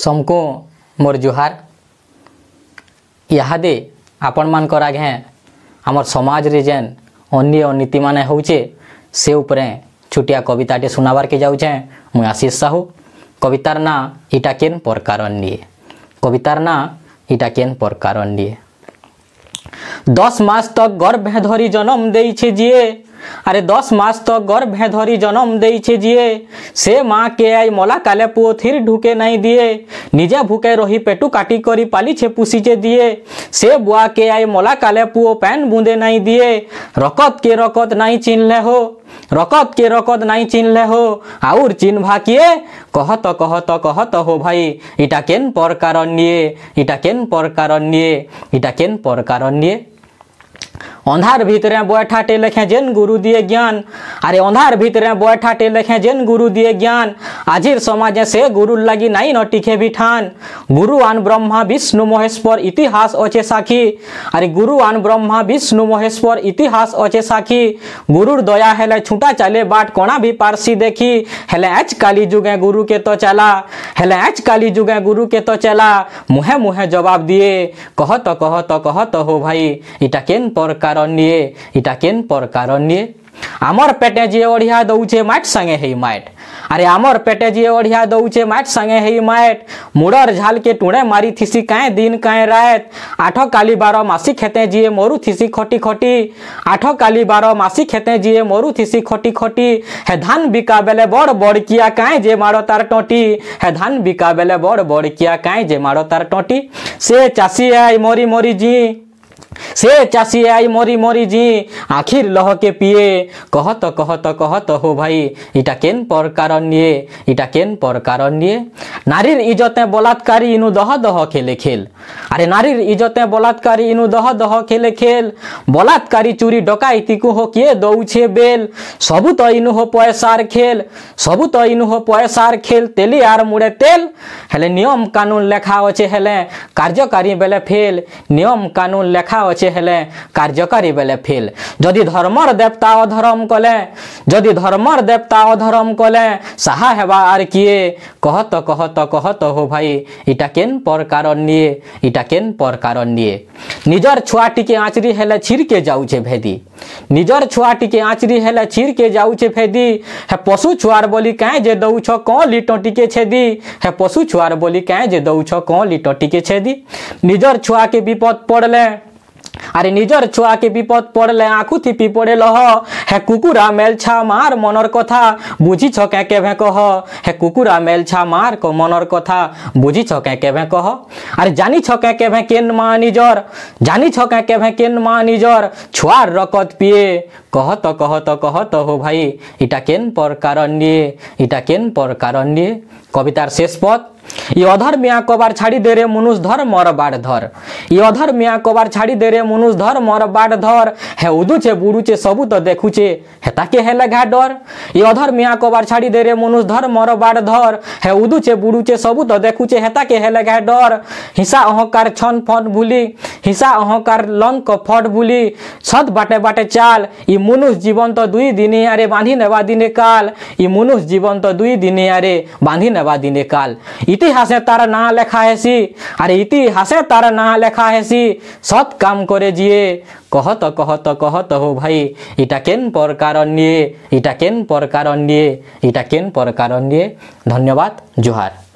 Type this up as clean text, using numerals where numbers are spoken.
समको मोर जुहार। इहादे आपण मानकर आगे आमर समाज रे जेन अन्य अनीति माने होचे से उपरे छुटिया कविताटे सुनाबार के जाऊचे। मुई आशीष साहू। कवितार ना इटा केन प्रकार निये। कवितार ना इटा केन प्रकार निये। 10 मास तक गर्भ धरी जन्म देइछे जिए। अरे 10 मास तक गर्भ धरी जन्म देइछे जिए। से माँ के आई मला काले पुओ थिर ढुके नहीं दिए। निजे भूखे रही पेटू काटी करी पाली छे पुसीचे दिए। से बुआ के आई मला काले पुओ पैन बूंदे नहीं दिए। रकत के रकत नहीं चिन्हले हो। रकत के रकत नहीं चिन्हले हो। आउर चिन्हवा किए कहत हो भाई इटा केन प्रकार निये। इटा केन प्रकार निये। इटा केन प्रकार निये। अंधार भितरे बैठाटे लेखे जेन गुरु दिए ज्ञान। अरे अंधार भितरे बैठाटे लेखे जेन गुरु दिए ज्ञान। आजिर समाज से गुरु लगी नहीं न टिके बिठान। गुरु आन ब्रह्मा विष्णु महेश्वर इतिहास अच्छे साखी। अरे गुरु आन ब्रह्मा विष्णु महेश्वर इतिहास अच्छे साखी। गुरुर दया हेले छूटा चले बाट कोना भी पारसी देखी। हेले आज काली जुगे गुरु के तो चला। हेले आज काली जुगे गुरु के तो चला। मुहे मुहे जवाब दिए कहत हो भाई इटा केन प्रकार निये। इटा केन प्रकार निये। आमर पेटे जी ओढ़िया दौचे माट संगे हे माट। अरे आमर पेटे जी ओढ़िया दौचे माट संगे हे माट। मुड़र झाल के टूणे मारी थिसी काए दिन काए रात। 8 काली 12 मासी खेते जिए मोरू थिसी खटी खटी। 8 काली 12 मासी खेते जिए मोरू थिसी खटी खटी। हे धान बिका बेले बड़ बड़ किया काए जे मारो तार टोटी। हे धान बिका बेले बड़ बड़ किया काए जे मारो तार टोटी। से चासी आई मोरी मोरी जी। से चासी आई मोरी मोरी जी। आखिर लह के पिए कहत हो भाई इटा केन प्रकार निये। इटा केन प्रकार निये। नारीर इज्जते बलात्कारी इनु दह दह खेले खेल। अरे नारीर इज्जते बलात्कारी इनु दह दह खेले खेल। बलात्कारी चोरी डकाइती को हो किए दौछे बेल। सबु तो इनु हो पैसार खेल। सबु तो इनु हो पैसार खेल। तेली आर मुड़े तेल। हेले नियम कानून लेखा अच्छे हेले कार्यकारी बेले फेल। नियम कानून लेखा अच्छे हेले कार्यकारी बेले फेल। जदि धर्मर देवता अधर्म कले। जदि धर्मर देवता अधर्म कले साहा हेबा आर किए कहत हो भाई इटा केन प्रकार निये। इटा केन प्रकार निये। निजर छुआ टिके आचरी हेले छिर के जाऊचे भेदी। निजर छुआ टिके आचरी हेले छिर के जाऊचे भेदी। हे पशु छुआर बोली काए जे दौछ कौ लिटो टिके छेदी। हे पशु छुआर बोली काए जे दौछ कौ लिटो टिके छेदी। निजर छुआ के विपद पड़ले। अरे निजर छुआ के विपद पड़ले आँखु थिपी पड़े लह। हे कुकुरा मेलछा मार मनर कथा बुझी छके केभे कह। हे कुकुरा मेलछा मार को मनर कथा बुझी छके केभे कह। अरे जानी छके केभे केन मा निजर। जानी छके केभे केन मा निजर। छुआर रकत पिए कहत हो भाई इटा केन प्रकार निये। इटा केन प्रकार निये। कवितार शेष पद। ये अधर्मिया कबार छाड़ी दे रे मनुष्य धर मर बाट धर। ये अधर्मिया कबार छाड़ी दे रे मनुष्य धर मर बाट धर। हे उदुचे बुड़ुचे सबू तो देखुचे हेता के हेले घा डर। ये अधर्मिया कबार छाड़ी दे रे मनुष्य धर मर बाट धर। हे उदुचे बुड़ुचे सबू तो देखुचे हेता के हेले घा डर। हिंसा अहंकार छन फट भूली। हिंसा अहंकार लंक फट भूली। सद बाटे बाटे चाल। ये मनुष्य जीवन तो 2 दिने आरे बांधी नेवा दिने काल। ये मनुष्य जीवन तो 2 दिने आरे बांधी नेवा दिने काल। इतिहासे तारा ना लेखा हेसी। अरे इतिहासे तारा ना लेखा हेसी। सत काम करे जिए कहत हो भाई इटा केन प्रकार निये। इटा केन प्रकार निये। इटा केन प्रकार निये। धन्यवाद। जोहार।